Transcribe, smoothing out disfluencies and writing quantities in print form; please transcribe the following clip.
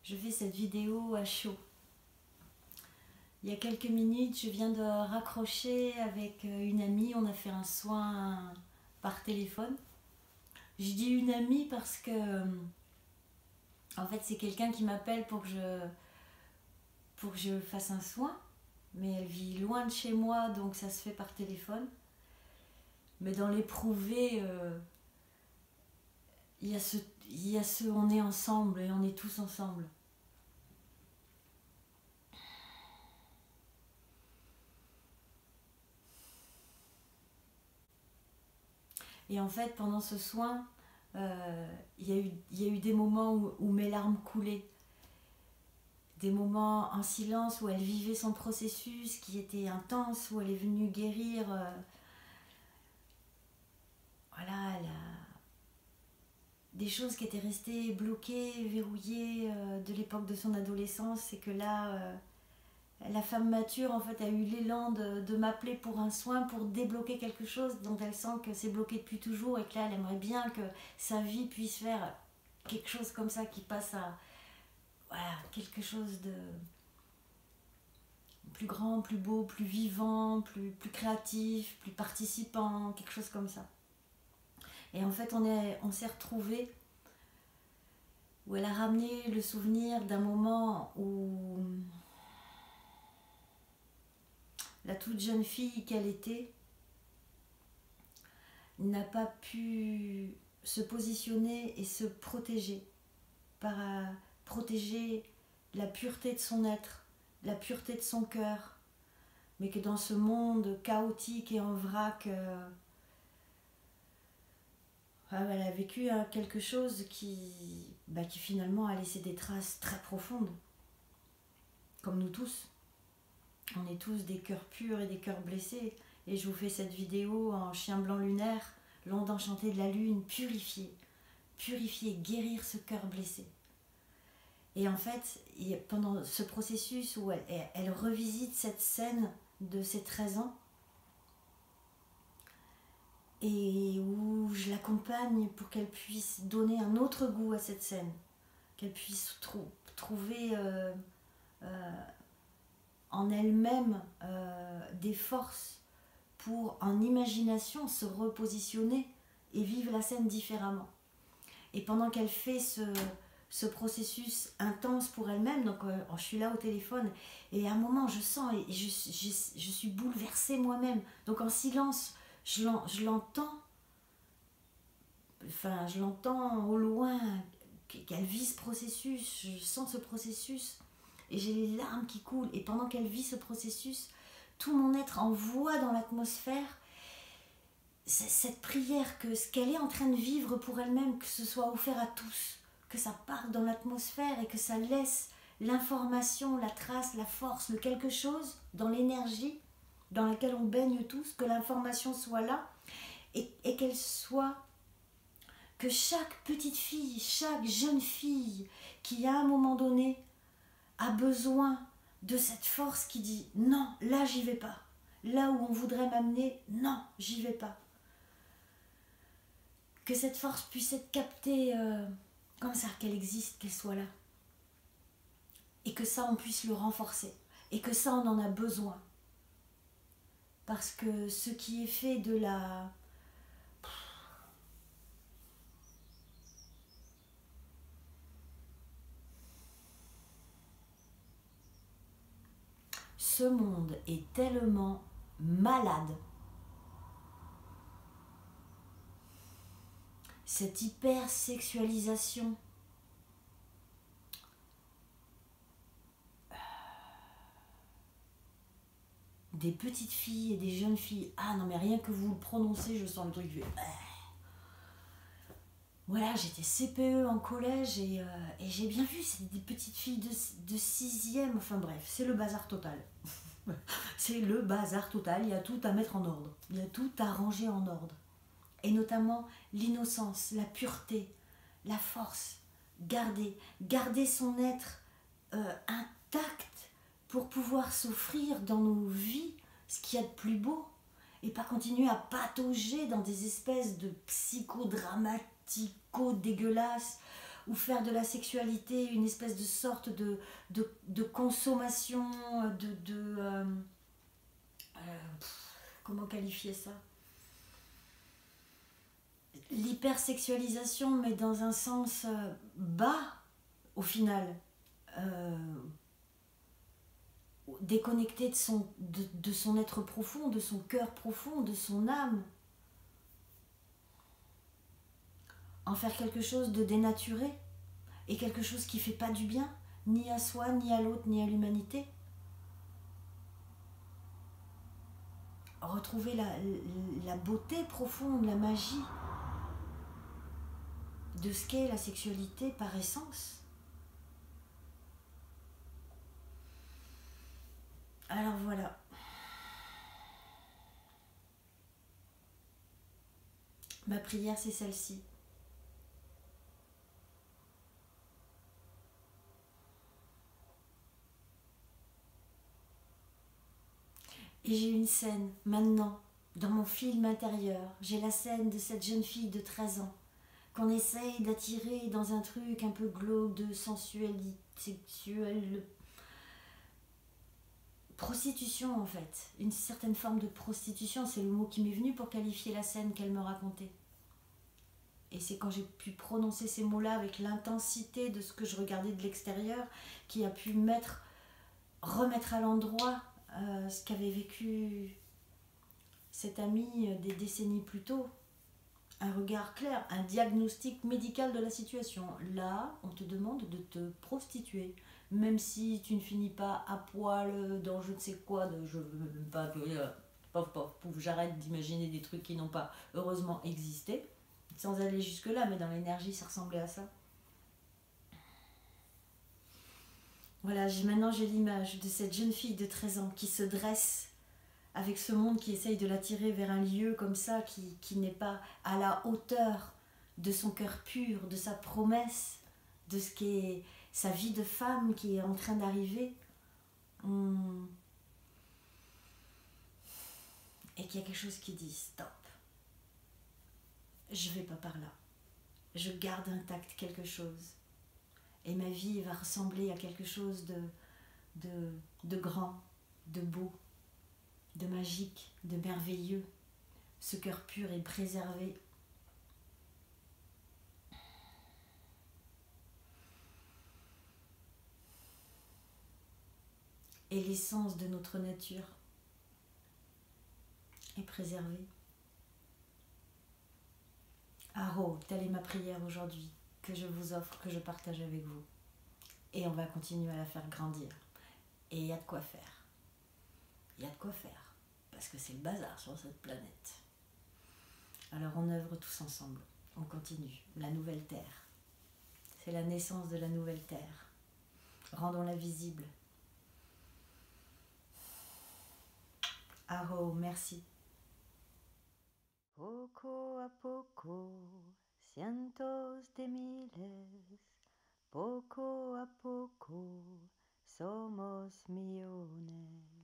je fais cette vidéo à chaud. Il y a quelques minutes, je viens de raccrocher avec une amie, on a fait un soin par téléphone. Je dis une amie parce que, en fait, c'est quelqu'un qui m'appelle pour que je fasse un soin, mais elle vit loin de chez moi, donc ça se fait par téléphone. Mais dans l'éprouvé, il y a ce on est ensemble et on est tous ensemble. Et en fait, pendant ce soin, il y a eu des moments où mes larmes coulaient. Des moments en silence où elle vivait son processus qui était intense, où elle est venue guérir des choses qui étaient restées bloquées, verrouillées de l'époque de son adolescence, et que là, la femme mature en fait a eu l'élan de m'appeler pour un soin, pour débloquer quelque chose dont elle sent que c'est bloqué depuis toujours, et que là elle aimerait bien que sa vie puisse faire quelque chose comme ça, qui passe à quelque chose de plus grand, plus beau, plus vivant, plus créatif, plus participant, quelque chose comme ça. Et en fait on s'est retrouvés, où elle a ramené le souvenir d'un moment où la toute jeune fille qu'elle était n'a pas pu se positionner et se protéger, protéger la pureté de son être, la pureté de son cœur, mais que dans ce monde chaotique et en vrac, elle a vécu quelque chose qui finalement a laissé des traces très profondes, comme nous tous. On est tous des cœurs purs et des cœurs blessés. Et je vous fais cette vidéo en chien blanc lunaire, l'onde enchantée de la lune, purifier, guérir ce cœur blessé. Et en fait, pendant ce processus où elle revisite cette scène de ses 13 ans, et où je l'accompagne pour qu'elle puisse donner un autre goût à cette scène, qu'elle puisse trouver en elle-même des forces pour, en imagination, se repositionner et vivre la scène différemment. Et pendant qu'elle fait ce processus intense pour elle-même, donc je suis là au téléphone, et à un moment je sens, et je suis bouleversée moi-même, donc en silence, je l'entends au loin, qu'elle vit ce processus, je sens ce processus, et j'ai les larmes qui coulent. Et pendant qu'elle vit ce processus, tout mon être envoie dans l'atmosphère cette prière, que ce qu'elle est en train de vivre pour elle-même, que ce soit offert à tous, que ça parte dans l'atmosphère et que ça laisse l'information, la trace, la force, le quelque chose dans l'énergie dans laquelle on baigne tous, que l'information soit là, et qu'elle soit, que chaque petite fille, chaque jeune fille qui à un moment donné a besoin de cette force qui dit non, là j'y vais pas, là où on voudrait m'amener, non, j'y vais pas, que cette force puisse être captée comme ça, qu'elle existe, qu'elle soit là, et que ça on puisse le renforcer, et que ça on en a besoin, parce que ce qui est fait de la ce monde est tellement malade, cette hypersexualisation, des petites filles et des jeunes filles. Ah non, mais rien que vous le prononcez, je sens le truc. Voilà, j'étais CPE en collège, et j'ai bien vu, c'est des petites filles de 6e, enfin bref, c'est le bazar total. C'est le bazar total, il y a tout à mettre en ordre, il y a tout à ranger en ordre. Et notamment l'innocence, la pureté, la force, garder son être intact pour pouvoir s'offrir dans nos vies ce qu'il y a de plus beau, et pas continuer à patauger dans des espèces de psychodramatico dégueulasses ou faire de la sexualité une espèce de sorte de consommation, comment qualifier ça? L'hypersexualisation, mais dans un sens bas, au final. Euh, Déconnecté de son être profond, de son cœur profond, de son âme. En faire quelque chose de dénaturé et quelque chose qui ne fait pas du bien, ni à soi, ni à l'autre, ni à l'humanité. Retrouver la beauté profonde, la magie de ce qu'est la sexualité par essence. Alors voilà. Ma prière, c'est celle-ci. Et j'ai une scène, maintenant, dans mon film intérieur. J'ai la scène de cette jeune fille de 13 ans qu'on essaye d'attirer dans un truc un peu glauque de sensualité, sexuelle, prostitution en fait. Une certaine forme de prostitution, c'est le mot qui m'est venu pour qualifier la scène qu'elle me racontait. Et c'est quand j'ai pu prononcer ces mots-là avec l'intensité de ce que je regardais de l'extérieur qui a pu remettre à l'endroit ce qu'avait vécu cette amie des décennies plus tôt. Un regard clair, un diagnostic médical de la situation. Là, on te demande de te prostituer. Même si tu ne finis pas à poil dans je ne sais quoi, je veux même pas que... pouf, j'arrête d'imaginer des trucs qui n'ont pas heureusement existé. Sans aller jusque-là, mais dans l'énergie, ça ressemblait à ça. Voilà, maintenant j'ai l'image de cette jeune fille de 13 ans qui se dresse avec ce monde qui essaye de l'attirer vers un lieu comme ça, qui n'est pas à la hauteur de son cœur pur, de sa promesse, de ce qu'est sa vie de femme qui est en train d'arriver. Et qu'il y a quelque chose qui dit stop. Je vais pas par là. Je garde intact quelque chose. Et ma vie va ressembler à quelque chose de grand, de beau, de magique, de merveilleux. Ce cœur pur est préservé. Et l'essence de notre nature est préservée. Aro, telle est ma prière aujourd'hui, que je vous offre, que je partage avec vous. Et on va continuer à la faire grandir. Et il y a de quoi faire. Il y a de quoi faire. Parce que c'est le bazar sur cette planète. Alors on œuvre tous ensemble. On continue. La nouvelle terre. C'est la naissance de la nouvelle terre. Rendons-la visible. Aho, merci. Poco a poco, cientos de miles, poco a poco, somos millones.